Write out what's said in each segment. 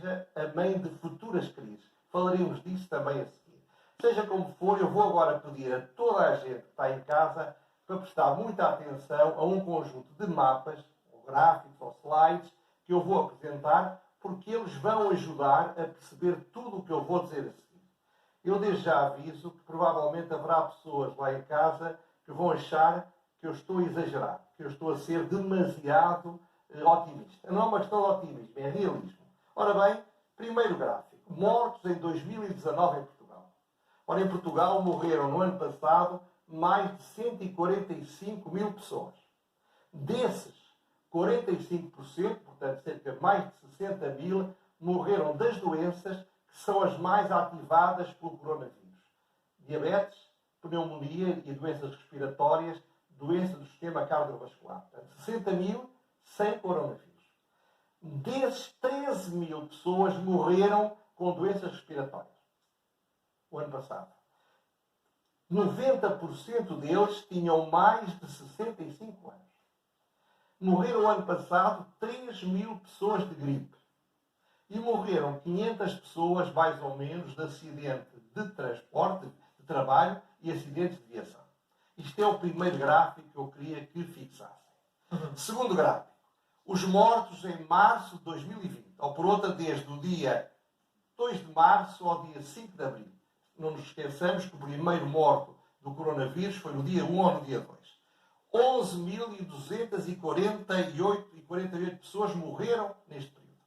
seja a mãe de futuras crises. Falaremos disso também a seguir. Seja como for, eu vou agora pedir a toda a gente que está em casa para prestar muita atenção a um conjunto de mapas, ou gráficos, ou slides, que eu vou apresentar, porque eles vão ajudar a perceber tudo o que eu vou dizer a seguir. Eu desde já aviso que provavelmente haverá pessoas lá em casa que vão achar que eu estou a exagerar, que eu estou a ser demasiado otimista. Não é uma questão de otimismo, é realismo. Ora bem, primeiro gráfico. Mortos em 2019 em Portugal. Ora, em Portugal morreram no ano passado mais de 145 mil pessoas. Desses, 45%, portanto cerca de mais de 60 mil, morreram das doenças que são as mais ativadas pelo coronavírus. Diabetes, pneumonia e doenças respiratórias, doenças do sistema cardiovascular. Portanto, 60 mil sem coronavírus. Desses, 13 mil pessoas morreram com doenças respiratórias. O ano passado. 90% deles tinham mais de 65 anos. Morreram no ano passado 3 mil pessoas de gripe. E morreram 500 pessoas, mais ou menos, de acidente de transporte, de trabalho e acidentes de viação. Isto é o primeiro gráfico que eu queria que fixassem. Segundo gráfico. Os mortos em março de 2020. Ou por outra, desde o dia 2 de março ao dia 5 de abril. Não nos esqueçamos que o primeiro morto do coronavírus foi no dia 1 ou no dia 2. 11.248 pessoas morreram neste período.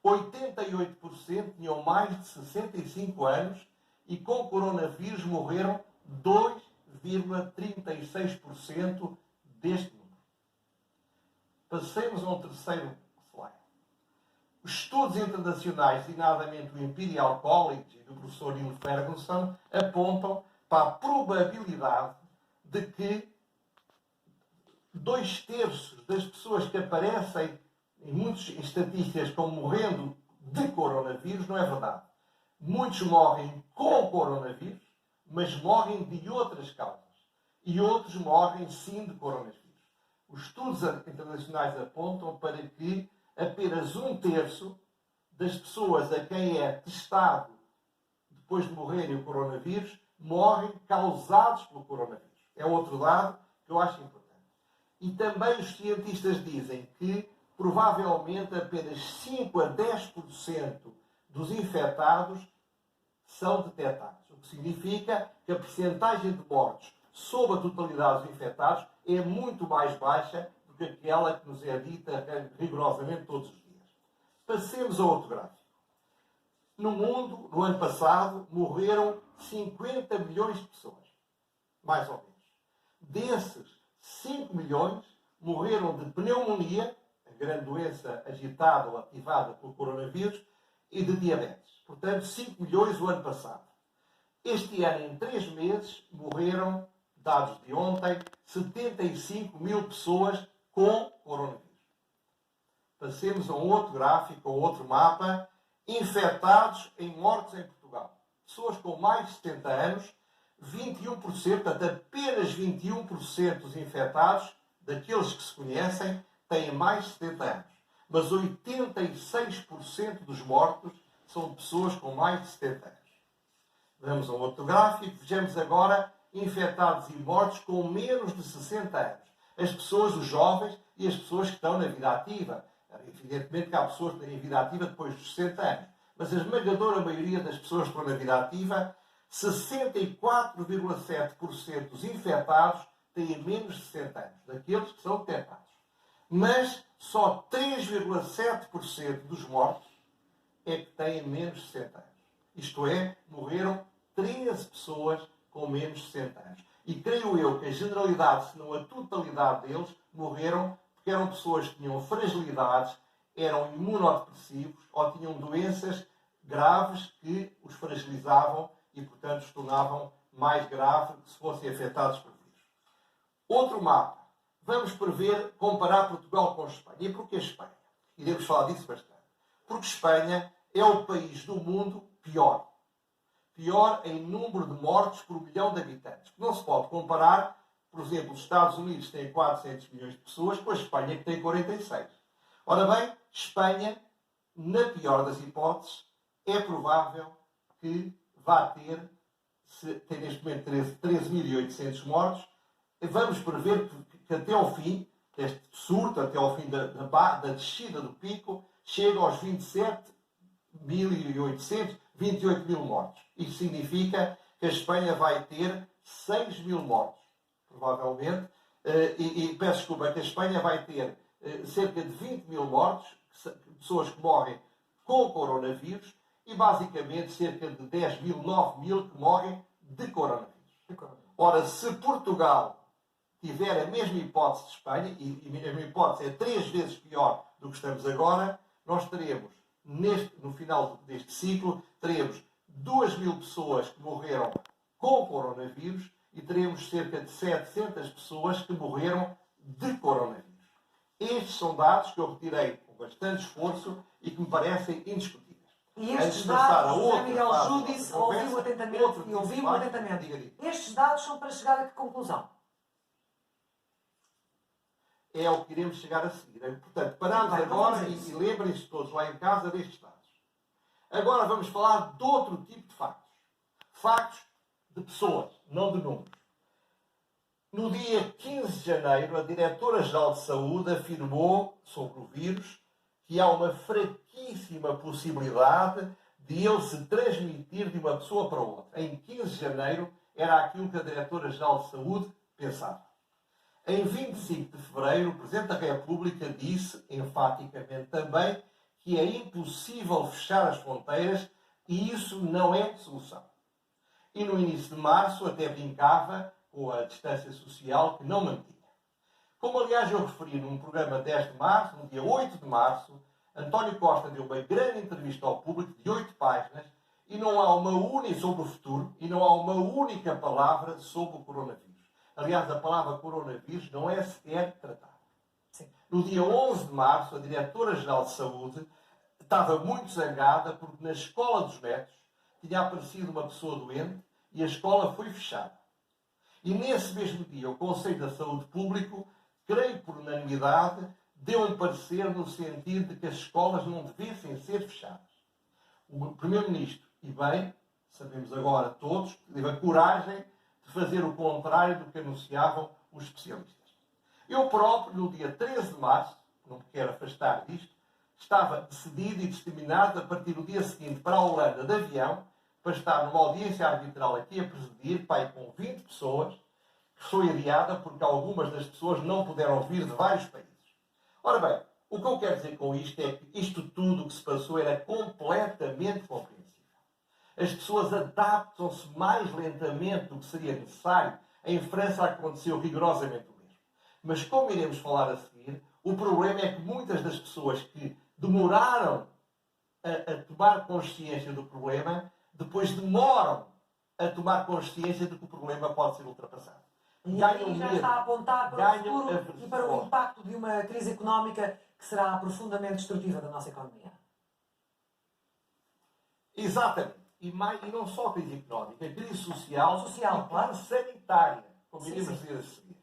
88% tinham mais de 65 anos e com coronavírus morreram 2,36% deste número. Passemos ao terceiro slide. Os estudos internacionais, designadamente o Imperial College e do professor Neil Ferguson, apontam para a probabilidade de que 2/3 das pessoas que aparecem em muitas estatísticas como morrendo de coronavírus não é verdade. Muitos morrem com coronavírus, mas morrem de outras causas. E outros morrem sim de coronavírus. Os estudos internacionais apontam para que apenas 1/3 das pessoas a quem é testado depois de morrerem o coronavírus morrem causados pelo coronavírus. É outro dado que eu acho importante. E também os cientistas dizem que provavelmente apenas 5 a 10% dos infectados são detectados. O que significa que a percentagem de mortes sobre a totalidade dos infectados é muito mais baixa do que aquela que nos é dita rigorosamente todos os dias. Passemos a outro gráfico. No mundo, no ano passado, morreram 50 milhões de pessoas. Mais ou menos. Desses, 5 milhões morreram de pneumonia, a grande doença agitada ou ativada pelo coronavírus, e de diabetes. Portanto, 5 milhões o ano passado. Este ano, em 3 meses, morreram, dados de ontem, 75 mil pessoas com coronavírus. Passemos a um outro gráfico, a outro mapa. Infectados em mortes em Portugal. Pessoas com mais de 70 anos, 21%, portanto, apenas 21% dos infectados, daqueles que se conhecem, têm mais de 70 anos. Mas 86% dos mortos são pessoas com mais de 70 anos. Vamos a um outro gráfico. Vejamos agora infectados e mortos com menos de 60 anos. As pessoas, os jovens e as pessoas que estão na vida ativa. Evidentemente que há pessoas que têm vida ativa depois dos 60 anos. Mas a esmagadora maioria das pessoas que estão na vida ativa, 64,7% dos infectados têm menos de 60 anos, daqueles que são detectados. Mas só 3,7% dos mortos é que têm menos de 60 anos. Isto é, morreram 13 pessoas com menos de 60 anos. E creio eu que a generalidade, se não a totalidade deles, morreram porque eram pessoas que tinham fragilidades, eram imunodepressivos ou tinham doenças graves que os fragilizavam e, portanto, os tornavam mais graves se fossem afetados por vírus. Outro mapa. Vamos comparar Portugal com Espanha. E porquê Espanha? Iremos falar disso bastante. Porque Espanha é o país do mundo pior. Pior em número de mortes por 1 milhão de habitantes. Não se pode comparar, por exemplo, os Estados Unidos têm 400 milhões de pessoas com a Espanha que tem 46. Ora bem, Espanha na pior das hipóteses, é provável que vá ter, se tem neste momento 13.800 mortos, vamos prever que até ao fim deste surto, até ao fim da descida do pico, chega aos 27.800, 28.000 mortos. Isso significa que a Espanha vai ter 6.000 mortos, provavelmente, peço desculpa, que a Espanha vai ter cerca de 20.000 mortos, pessoas que morrem com coronavírus, e basicamente cerca de 10.000, 9.000 que morrem de coronavírus. Ora, se Portugal tiver a mesma hipótese de Espanha, e a mesma hipótese é 3 vezes pior do que estamos agora, nós teremos, no final deste ciclo, teremos 2.000 pessoas que morreram com coronavírus e teremos cerca de 700 pessoas que morreram de coronavírus. Estes são dados que eu retirei com bastante esforço e que me parecem indiscutíveis. E estes dados, José Miguel Júdice, ouviu atentamente. Estes dados são para chegar a que conclusão? É ao que iremos chegar a seguir. Portanto, paramos agora e lembrem-se todos lá em casa destes dados. Agora vamos falar de outro tipo de factos. Factos de pessoas, não de números. No dia 15 de janeiro, a Diretora-Geral de Saúde afirmou sobre o vírus que há uma fraquíssima possibilidade de ele se transmitir de uma pessoa para outra. Em 15 de janeiro era aquilo que a Diretora-Geral de Saúde pensava. Em 25 de fevereiro, o Presidente da República disse, enfaticamente também, que é impossível fechar as fronteiras e isso não é solução. E no início de março até brincava com a distância social que não mantinha. Como, aliás, eu referi num programa 10 de março, no dia 8 de março, António Costa deu uma grande entrevista ao público de 8 páginas e não há uma única sobre o futuro e não há uma única palavra sobre o coronavírus. Aliás, a palavra coronavírus não é sequer tratada. Sim. No dia 11 de março, a Diretora-Geral de Saúde estava muito zangada porque na Escola dos Métodos tinha aparecido uma pessoa doente e a escola foi fechada. E nesse mesmo dia, o Conselho da Saúde Público, creio por unanimidade, deu um parecer no sentido de que as escolas não devessem ser fechadas. O Primeiro-Ministro, e bem, sabemos agora todos, teve a coragem de fazer o contrário do que anunciavam os especialistas. Eu próprio, no dia 13 de março, não me quero afastar disto, estava decidido e determinado a partir do dia seguinte para a Holanda de avião, para estar numa audiência arbitral aqui a presidir, pai, com 20 pessoas, que foi adiada porque algumas das pessoas não puderam vir de vários países. Ora bem, o que eu quero dizer com isto é que isto tudo que se passou era completamente compreensível. As pessoas adaptam-se mais lentamente do que seria necessário. Em França aconteceu rigorosamente o mesmo. Mas como iremos falar a seguir, o problema é que muitas das pessoas que demoraram a tomar consciência do problema, depois demoram a tomar consciência de que o problema pode ser ultrapassado. E aí já está a apontar para o futuro e para o impacto de uma crise económica que será profundamente destrutiva da nossa economia. Exatamente. E não só a crise económica, a crise social e claro. sanitária, como iremos dizer a seguir.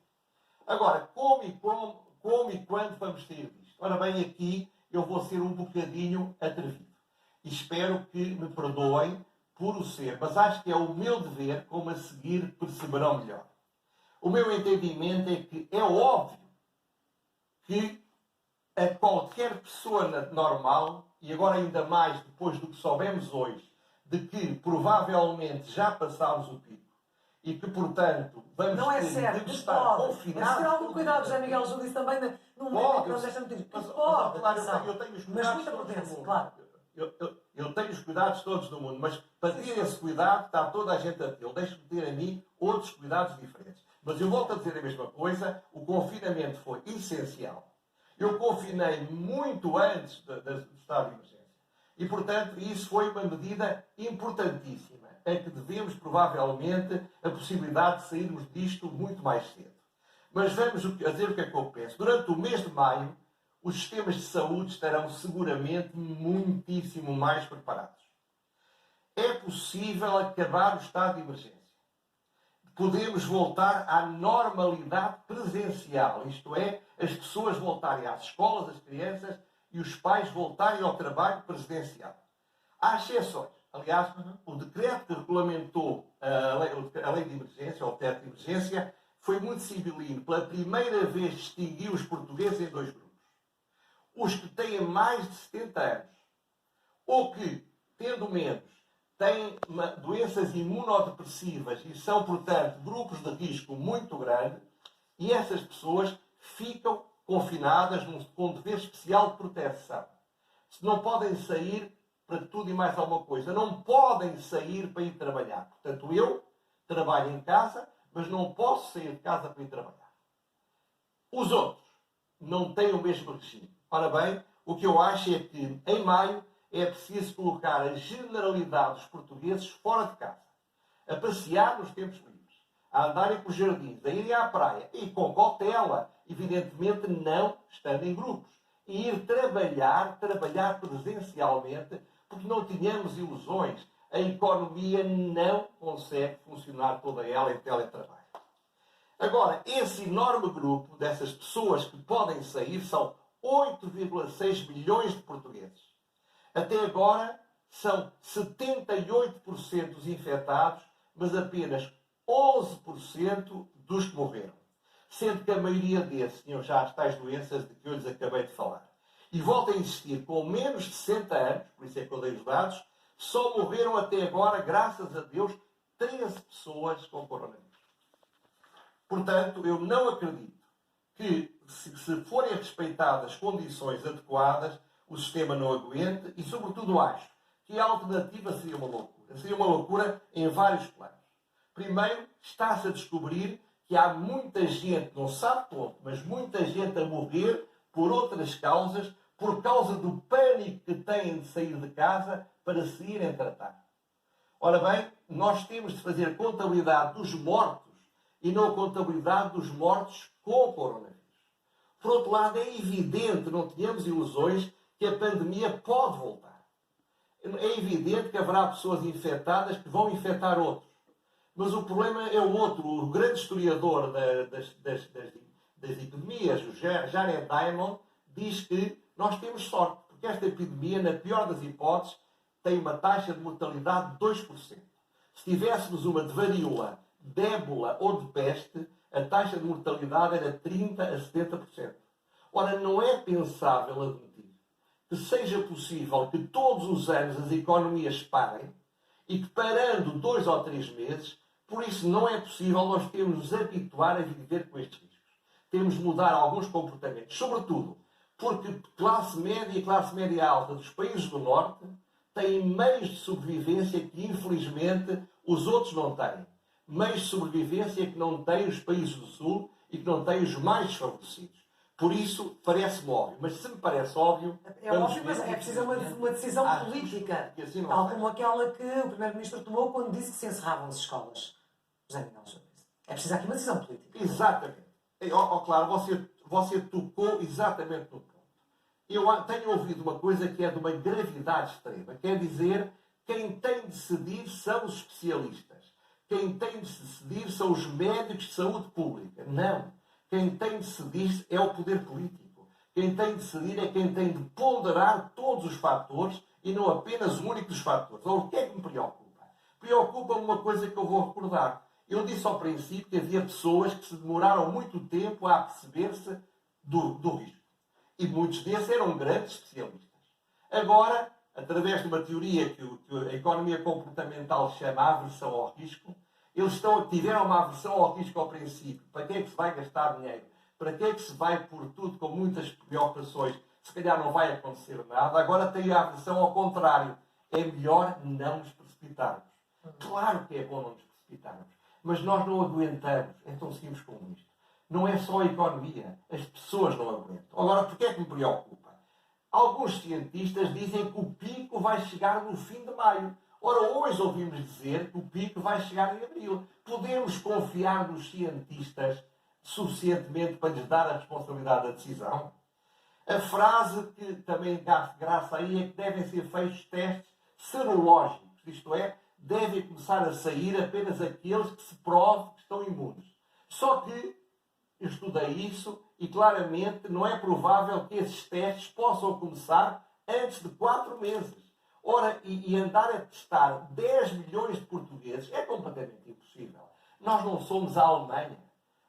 Agora, como e quando vamos sair disto? Ora bem, aqui eu vou ser um bocadinho atrevido. E espero que me perdoem por o ser, mas acho que é o meu dever, como a seguir perceberão melhor. O meu entendimento é que é óbvio que a qualquer pessoa normal, e agora ainda mais depois do que soubemos hoje, de que provavelmente já passámos o pico e que, portanto, vamos ter de estar confinados. Mas ter algum cuidado, José Miguel Júdice, também no momento em que nós deixamos de dizer. Pode, eu tenho os cuidados, mas muita prudência, claro. Eu tenho os cuidados todos do mundo, mas para ter esse cuidado está toda a gente a ter. Deixe-me ter a mim outros cuidados diferentes. Mas eu volto a dizer a mesma coisa, o confinamento foi essencial. Eu confinei muito antes do estado de emergência. E, portanto, isso foi uma medida importantíssima, a que devemos, provavelmente, a possibilidade de sairmos disto muito mais cedo. Mas vamos dizer o que é que eu penso. Durante o mês de maio, os sistemas de saúde estarão seguramente muitíssimo mais preparados. É possível acabar o estado de emergência. Podemos voltar à normalidade presencial, isto é, as pessoas voltarem às escolas, as crianças, e os pais voltarem ao trabalho presencial. Há exceções. Aliás, o decreto que regulamentou a lei de emergência, ou o teto de emergência, foi muito civilino. Pela primeira vez distinguiu os portugueses em dois grupos. Os que têm mais de 70 anos, ou que, tendo menos, têm doenças imunodepressivas e são, portanto, grupos de risco muito grande, e essas pessoas ficam confinadas com um dever especial de proteção. Não podem sair para tudo e mais alguma coisa. Não podem sair para ir trabalhar. Portanto, eu trabalho em casa, mas não posso sair de casa para ir trabalhar. Os outros não têm o mesmo regime. Ora bem, o que eu acho é que, em maio, é preciso colocar a generalidade dos portugueses fora de casa. A passear nos tempos livres, a andarem por jardins, a irem à praia, e com cautela, evidentemente não estando em grupos. E ir trabalhar presencialmente, porque não tínhamos ilusões. A economia não consegue funcionar toda ela em teletrabalho. Agora, esse enorme grupo dessas pessoas que podem sair são 8,6 milhões de portugueses. Até agora são 78% dos infectados, mas apenas 11% dos que morreram. Sendo que a maioria desses tinham já as tais doenças de que eu lhes acabei de falar. E volto a insistir, com menos de 60 anos, por isso é que eu dei os dados, só morreram até agora, graças a Deus, 13 pessoas com coronavírus. Portanto, eu não acredito que, se forem respeitadas condições adequadas, o sistema não aguente e, sobretudo, acho que a alternativa seria uma loucura. Seria uma loucura em vários planos. Primeiro, está-se a descobrir que há muita gente, não sabe como, mas muita gente a morrer por outras causas, por causa do pânico que têm de sair de casa para se irem tratar. Ora bem, nós temos de fazer contabilidade dos mortos e não a contabilidade dos mortos com o coronavírus. Por outro lado, é evidente, não tenhamos ilusões, que a pandemia pode voltar. É evidente que haverá pessoas infectadas que vão infectar outros. Mas o problema é o outro. O grande historiador das epidemias, o Jared Diamond, diz que nós temos sorte, porque esta epidemia, na pior das hipóteses, tem uma taxa de mortalidade de 2%. Se tivéssemos uma de varíola, de ébola ou de peste, a taxa de mortalidade era 30% a 70%. Ora, não é pensável admitir que seja possível que todos os anos as economias parem e que, parando 2 ou 3 meses, por isso não é possível nós termos nos habituar a viver com estes riscos. Temos de mudar alguns comportamentos, sobretudo porque classe média e classe média alta dos países do Norte têm meios de sobrevivência que, infelizmente, os outros não têm. Meios de sobrevivência que não têm os países do Sul e que não têm os mais desfavorecidos. Por isso, parece-me óbvio. Mas se me parece óbvio... É óbvio, mas é preciso uma decisão política. Assim tal como aquela que o Primeiro-Ministro tomou quando disse que se encerravam as escolas. José Miguel Sousa. É preciso aqui uma decisão política. Exatamente. Claro, você tocou exatamente no ponto. Eu tenho ouvido uma coisa que é de uma gravidade extrema. Quer dizer, quem tem de decidir são os especialistas. Quem tem de decidir são os médicos de saúde pública. Não. Quem tem de decidir é o poder político. Quem tem de decidir é quem tem de ponderar todos os fatores e não apenas o único dos fatores. Ou o que é que me preocupa? Preocupa-me uma coisa que eu vou recordar. Eu disse ao princípio que havia pessoas que se demoraram muito tempo a aperceber-se do risco. E muitos desses eram grandes especialistas. Agora, através de uma teoria que a economia comportamental chama aversão ao risco, eles tiveram uma aversão ao risco ao princípio. Para que é que se vai gastar dinheiro? Para que é que se vai por tudo com muitas preocupações? Se calhar não vai acontecer nada. Agora tem a aversão ao contrário. É melhor não nos precipitarmos. Claro que é bom não nos precipitarmos. Mas nós não aguentamos. É tão simples como isto. Não é só a economia. As pessoas não aguentam. Agora, porquê é que me preocupa? Alguns cientistas dizem que o pico vai chegar no fim de maio. Ora, hoje ouvimos dizer que o pico vai chegar em abril. Podemos confiar nos cientistas suficientemente para lhes dar a responsabilidade da decisão? A frase que também dá graça aí é que devem ser feitos testes serológicos. Isto é, devem começar a sair apenas aqueles que se prove que estão imunes. Só que eu estudei isso E claramente não é provável que esses testes possam começar antes de 4 meses. Ora, e andar a testar 10 milhões de portugueses é completamente impossível. Nós não somos a Alemanha.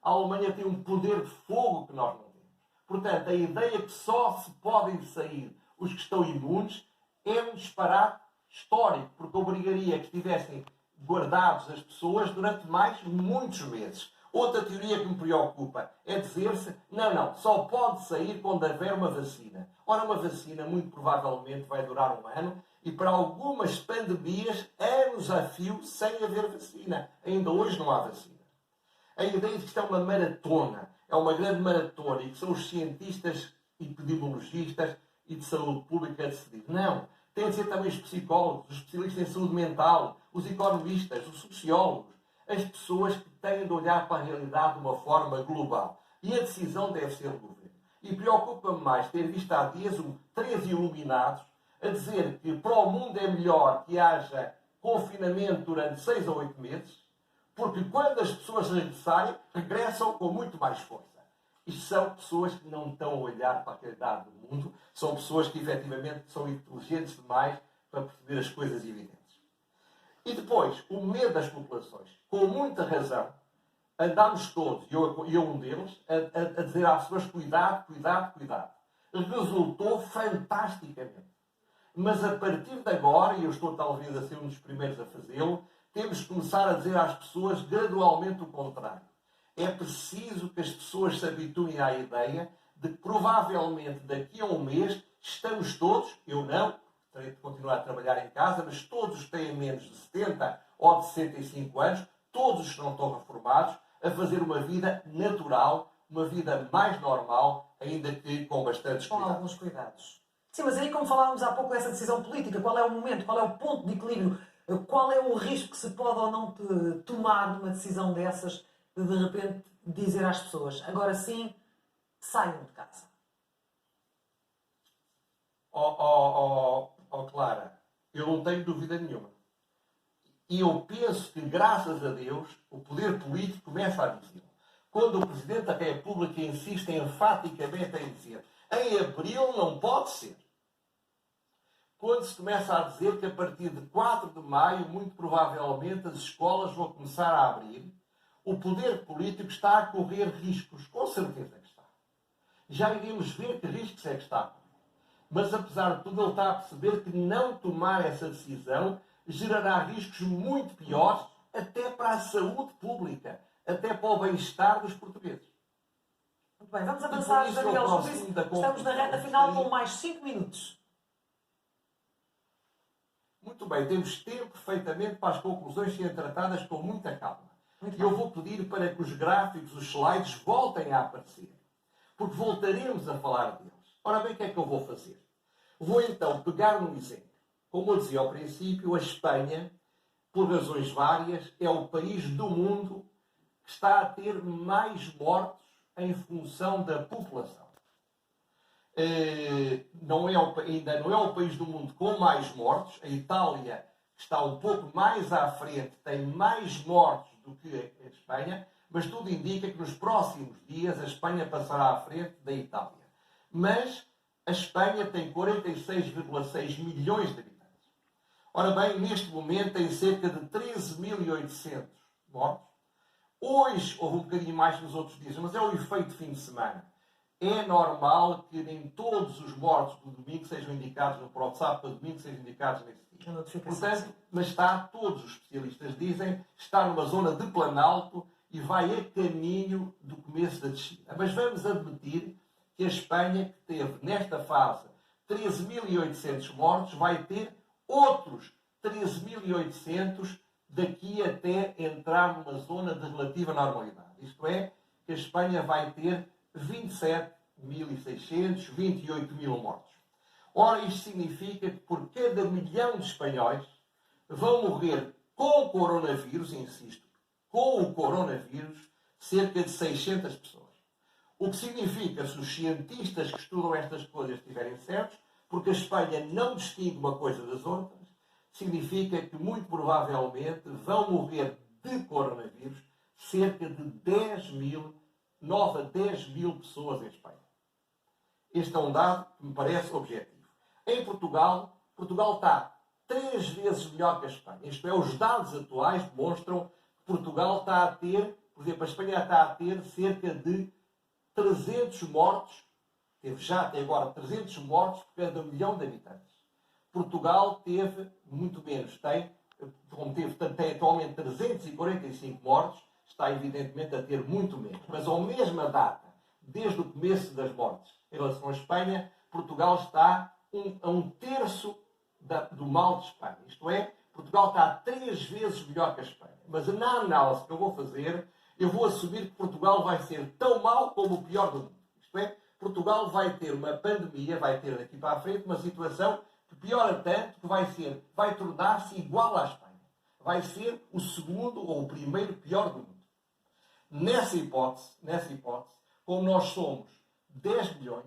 A Alemanha tem um poder de fogo que nós não temos. Portanto, a ideia que só se podem sair os que estão imunes é um disparate histórico, porque obrigaria que estivessem guardados as pessoas durante mais muitos meses. Outra teoria que me preocupa é dizer-se, não, só pode sair quando houver uma vacina. Ora, uma vacina muito provavelmente vai durar 1 ano e para algumas pandemias, anos a fio, sem haver vacina. Ainda hoje não há vacina. A ideia de que isto é uma maratona, é uma grande maratona e que são os cientistas, epidemiologistas e de saúde pública a decidir. Não. Tem de ser também os psicólogos, os especialistas em saúde mental, os economistas, os sociólogos, as pessoas que têm de olhar para a realidade de uma forma global. E a decisão deve ser do governo. E preocupa-me mais ter visto há dias 3 iluminados a dizer que para o mundo é melhor que haja confinamento durante 6 ou 8 meses, porque quando as pessoas regressarem, regressam com muito mais força. Isto são pessoas que não estão a olhar para a realidade do mundo, são pessoas que efetivamente são inteligentes demais para perceber as coisas evidentes. E depois, o medo das populações. Com muita razão, andámos todos, e eu um deles, a dizer às pessoas, cuidado. Resultou fantasticamente. Mas a partir de agora, e eu estou talvez a ser um dos primeiros a fazê-lo, temos que começar a dizer às pessoas gradualmente o contrário. É preciso que as pessoas se habituem à ideia de que provavelmente daqui a 1 mês estamos todos, eu não, terei de continuar a trabalhar em casa, mas todos os que têm menos de 70 ou de 65 anos, todos os que não estão reformados, a fazer uma vida natural, uma vida mais normal, ainda que com bastantes cuidados. Com alguns cuidados. Sim, mas aí como falávamos há pouco dessa decisão política, qual é o momento, qual é o ponto de equilíbrio, qual é o risco que se pode ou não tomar numa decisão dessas, de repente dizer às pessoas, agora sim, saiam de casa. Clara, eu não tenho dúvida nenhuma. E eu penso que, graças a Deus, o poder político começa a dizer. Quando o Presidente da República insiste enfaticamente em dizer em abril não pode ser. Quando se começa a dizer que a partir de 4 de maio, muito provavelmente, as escolas vão começar a abrir, o poder político está a correr riscos. Com certeza que está. Já iremos ver que riscos é que está. Mas, apesar de tudo, ele está a perceber que não tomar essa decisão gerará riscos muito piores até para a saúde pública, até para o bem-estar dos portugueses. Muito bem, vamos avançar, José Miguel Júdice. Estamos na reta final com mais 5 minutos. Muito bem, temos tempo perfeitamente para as conclusões serem tratadas com muita calma. E eu vou pedir para que os gráficos, os slides, voltem a aparecer. Porque voltaremos a falar deles. Ora bem, o que é que eu vou fazer? Vou então pegar um exemplo. Como eu dizia ao princípio, a Espanha, por razões várias, é o país do mundo que está a ter mais mortos em função da população. Ainda não é o país do mundo com mais mortos. A Itália, que está um pouco mais à frente, tem mais mortos do que a Espanha, mas tudo indica que nos próximos dias a Espanha passará à frente da Itália. Mas a Espanha tem 46,6 milhões de habitantes. Ora bem, neste momento tem cerca de 13.800 mortos. Hoje houve um bocadinho mais nos outros dias, mas é o efeito de fim de semana. É normal que nem todos os mortos do domingo sejam indicados no WhatsApp para domingo, sejam indicados nesse dia. Portanto, mas está, todos os especialistas dizem, está numa zona de planalto e vai a caminho do começo da descida. Mas vamos admitir que a Espanha, que teve nesta fase 13.800 mortos, vai ter outros 13.800 daqui até entrar numa zona de relativa normalidade. Isto é, que a Espanha vai ter 27.600, 28.000 mortos. Ora, isto significa que por cada 1 milhão de espanhóis vão morrer com o coronavírus, insisto, com o coronavírus, cerca de 600 pessoas. O que significa, se os cientistas que estudam estas coisas estiverem certos, porque a Espanha não distingue uma coisa das outras, significa que muito provavelmente vão morrer de coronavírus cerca de 10.000 9 a 10 mil pessoas em Espanha. Este é um dado que me parece objetivo. Em Portugal, Portugal está 3 vezes melhor que a Espanha. Isto é, os dados atuais demonstram que Portugal está a ter, por exemplo, a Espanha está a ter cerca de 300 mortos, teve já até agora 300 mortos por cada 1 milhão de habitantes. Portugal teve muito menos, tem atualmente 345 mortos, está evidentemente a ter muito menos. Mas à mesma data, desde o começo das mortes em relação à Espanha, Portugal está a 1/3 do mal de Espanha. Isto é, Portugal está 3 vezes melhor que a Espanha. Mas na análise que eu vou fazer, eu vou assumir que Portugal vai ser tão mau como o pior do mundo. Isto é, Portugal vai ter uma pandemia, vai ter daqui para a frente uma situação que piora tanto que vai tornar-se igual à Espanha. Vai ser o segundo ou o primeiro pior do mundo. Nessa hipótese, como nós somos 10 milhões,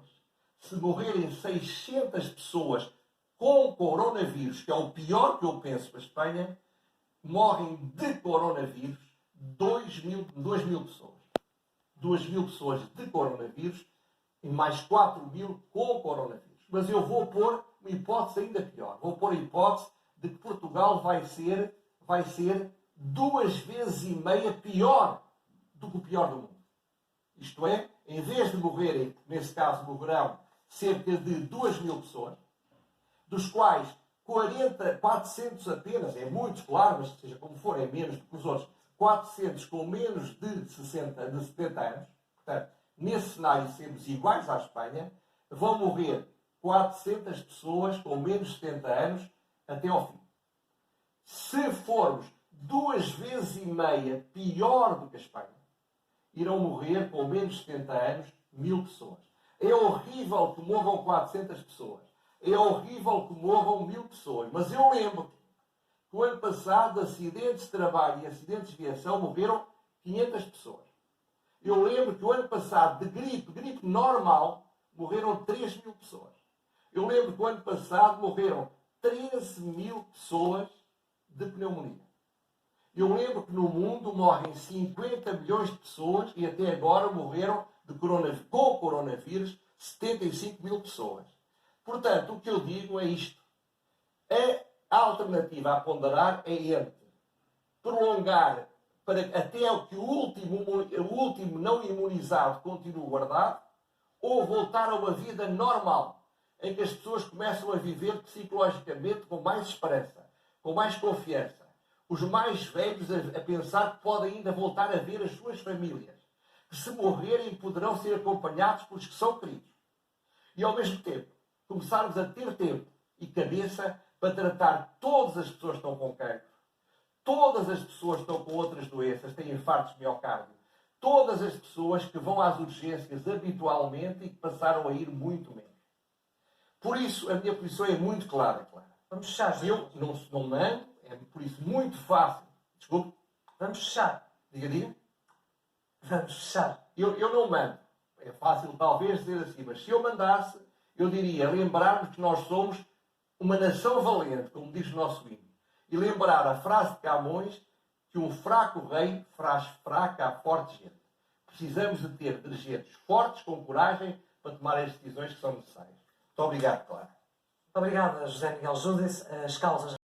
se morrerem 600 pessoas com coronavírus, que é o pior que eu penso para a Espanha, morrem de coronavírus 2 mil pessoas. 2 mil pessoas de coronavírus e mais 4 mil com coronavírus. Mas eu vou pôr uma hipótese ainda pior. Vou pôr a hipótese de que Portugal vai ser 2 vezes e meia pior do que o pior do mundo. Isto é, em vez de morrerem, nesse caso morrerão cerca de 2 mil pessoas, dos quais 400 apenas, é muitos, claro, mas seja como for, é menos do que os outros, 400 com menos de 70 anos, portanto, nesse cenário sermos iguais à Espanha, vão morrer 400 pessoas com menos de 70 anos até ao fim. Se formos 2 vezes e meia pior do que a Espanha, irão morrer com menos de 70 anos 1000 pessoas. É horrível que morram 400 pessoas. É horrível que morram 1000 pessoas. Mas eu lembro que o ano passado, de acidentes de trabalho e acidentes de viação, morreram 500 pessoas. Eu lembro que o ano passado, de gripe normal, morreram 3 mil pessoas. Eu lembro que o ano passado morreram 13 mil pessoas de pneumonia. Eu lembro que no mundo morrem 50 milhões de pessoas e até agora morreram com coronavírus 75 mil pessoas. Portanto, o que eu digo é isto. A alternativa a ponderar é entre prolongar até que o último não imunizado continue guardado ou voltar a uma vida normal, em que as pessoas começam a viver psicologicamente com mais esperança, com mais confiança. Os mais velhos a pensar que podem ainda voltar a ver as suas famílias, que se morrerem poderão ser acompanhados pelos que são queridos. E ao mesmo tempo, começarmos a ter tempo e cabeça para tratar todas as pessoas que estão com cancro, todas as pessoas que estão com outras doenças, têm infartos de miocárdio, todas as pessoas que vão às urgências habitualmente e que passaram a ir muito menos. Por isso, a minha posição é muito clara. Vamos fechar. Eu não mando, é por isso muito fácil. Desculpe. Vamos fechar. Diga. Vamos fechar. Eu não mando. É fácil talvez dizer assim, mas se eu mandasse, eu diria, lembrar-nos que nós somos uma nação valente, como diz o nosso hino. E lembrar a frase de Camões que um fraco rei faz fraca a forte gente. Precisamos de ter dirigentes fortes, com coragem, para tomar as decisões que são necessárias. Muito obrigado, Clara. Muito obrigada, José Miguel Júdice. As causas